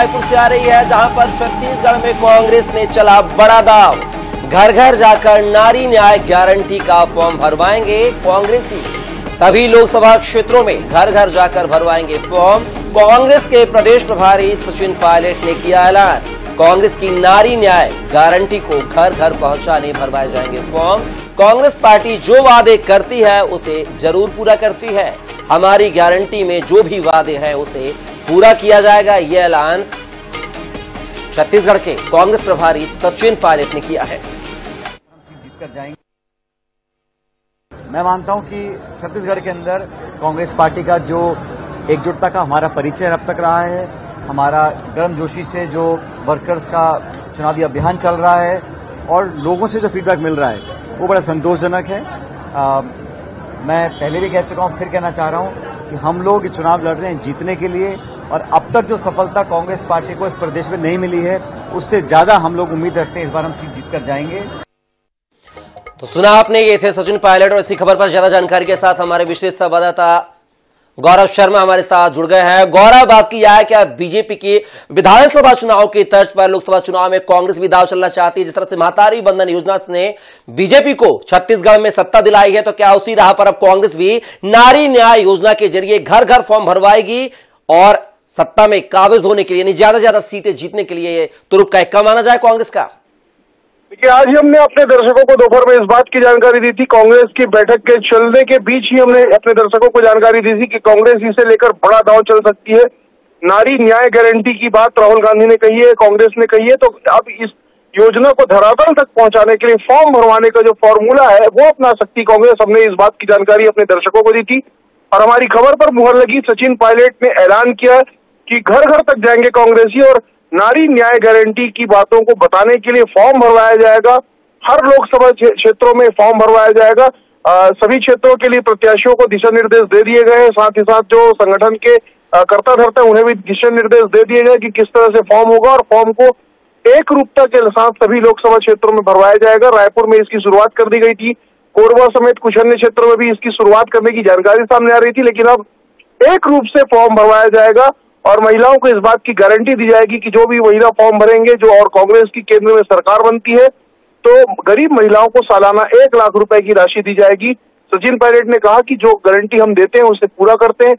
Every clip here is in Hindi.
रायपुर से आ रही है, जहां पर छत्तीसगढ़ में कांग्रेस ने चला बड़ा दांव। घर घर जाकर नारी न्याय गारंटी का फॉर्म भरवाएंगे कांग्रेसी। सभी लोकसभा क्षेत्रों में घर घर जाकर भरवाएंगे फॉर्म। कांग्रेस के प्रदेश प्रभारी सचिन पायलट ने किया ऐलान। कांग्रेस की नारी न्याय गारंटी को घर घर पहुंचाने भरवाए जाएंगे फॉर्म। कांग्रेस पार्टी जो वादे करती है उसे जरूर पूरा करती है। हमारी गारंटी में जो भी वादे हैं उसे पूरा किया जाएगा, यह ऐलान छत्तीसगढ़ के कांग्रेस प्रभारी सचिन पायलट ने किया है। जीत कर जाएंगे। मैं मानता हूं कि छत्तीसगढ़ के अंदर कांग्रेस पार्टी का जो एकजुटता का हमारा परिचय अब तक रहा है, हमारा गर्मजोशी से जो वर्कर्स का चुनावी अभियान चल रहा है और लोगों से जो फीडबैक मिल रहा है वो बड़ा संतोषजनक है। मैं पहले भी कह चुका हूं, फिर कहना चाह रहा हूं कि हम लोग चुनाव लड़ रहे हैं जीतने के लिए, और अब तक जो सफलता कांग्रेस पार्टी को इस प्रदेश में नहीं मिली है उससे ज्यादा हम लोग उम्मीद रखते हैं इस बार हम सीट जीतकर जाएंगे। तो सुना आपने, ये थे सचिन पायलट। और इसी खबर पर ज्यादा जानकारी के साथ हमारे विशेष संवाददाता गौरव शर्मा हमारे साथ जुड़ गए हैं। गौरव, बात की है क्या बीजेपी की विधानसभा चुनाव की तर्ज पर लोकसभा चुनाव में कांग्रेस भी दांव चलना चाहती है? जिस तरह से महतारी बंधन योजना ने बीजेपी को छत्तीसगढ़ में सत्ता दिलाई है, तो क्या उसी राह पर अब कांग्रेस भी नारी न्याय योजना के जरिए घर घर फॉर्म भरवाएगी और सत्ता में काबिज होने के लिए, यानी ज्यादा से ज्यादा सीटें जीतने के लिए तुरुप का इक्का माना जाए कांग्रेस का? देखिए, आज ही हमने अपने दर्शकों को दोपहर में इस बात की जानकारी दी थी। कांग्रेस की बैठक के चलने के बीच ही हमने अपने दर्शकों को जानकारी दी थी कि कांग्रेस इसे लेकर बड़ा दांव चल सकती है। नारी न्याय गारंटी की बात राहुल गांधी ने कही है, कांग्रेस ने कही है, तो अब इस योजना को धरातल तक पहुंचाने के लिए फॉर्म भरवाने का जो फॉर्मूला है वो अपना सकती कांग्रेस। हमने इस बात की जानकारी अपने दर्शकों को दी थी और हमारी खबर पर मुहर लगी। सचिन पायलट ने ऐलान किया कि घर घर तक जाएंगे कांग्रेसी और नारी न्याय गारंटी की बातों को बताने के लिए फॉर्म भरवाया जाएगा। हर लोकसभा क्षेत्रों में फॉर्म भरवाया जाएगा। सभी क्षेत्रों के लिए प्रत्याशियों को दिशा निर्देश दे दिए गए हैं। साथ ही साथ जो संगठन के कर्ता धर्ता उन्हें भी दिशा निर्देश दे दिए गए कि किस तरह से फॉर्म होगा, और फॉर्म को एक रूपता के साथ सभी लोकसभा क्षेत्रों में भरवाया जाएगा। रायपुर में इसकी शुरुआत कर दी गई थी, कोरबा समेत कुछ अन्य क्षेत्रों में भी इसकी शुरुआत करने की जानकारी सामने आ रही थी, लेकिन अब एक रूप से फॉर्म भरवाया जाएगा और महिलाओं को इस बात की गारंटी दी जाएगी कि जो भी महिला फॉर्म भरेंगे, जो और कांग्रेस की केंद्र में सरकार बनती है तो गरीब महिलाओं को सालाना 1 लाख रुपए की राशि दी जाएगी। सचिन पायलट ने कहा कि जो गारंटी हम देते हैं उसे पूरा करते हैं।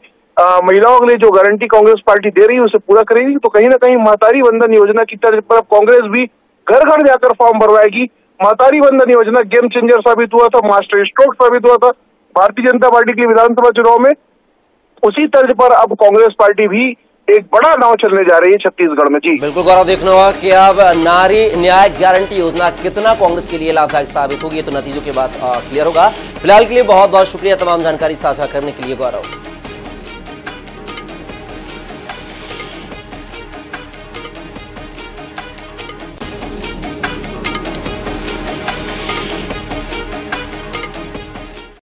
महिलाओं के लिए जो गारंटी कांग्रेस पार्टी दे रही है उसे पूरा करेगी। तो कहीं ना कहीं महतारी बंधन योजना की तर्ज पर कांग्रेस भी घर घर जाकर फॉर्म भरवाएगी। महतारी बंधन योजना गेम चेंजर साबित हुआ था, मास्टर स्ट्रोक साबित हुआ था भारतीय जनता पार्टी के विधानसभा चुनाव में। उसी तर्ज पर अब कांग्रेस पार्टी भी एक बड़ा दांव चलने जा रही है छत्तीसगढ़ में। जी बिल्कुल गौरव, देखना होगा कि अब नारी न्याय गारंटी योजना कितना कांग्रेस के लिए लाभदायक साबित होगी, तो नतीजों के बाद क्लियर होगा। फिलहाल के लिए बहुत बहुत शुक्रिया तमाम जानकारी साझा करने के लिए गौरव।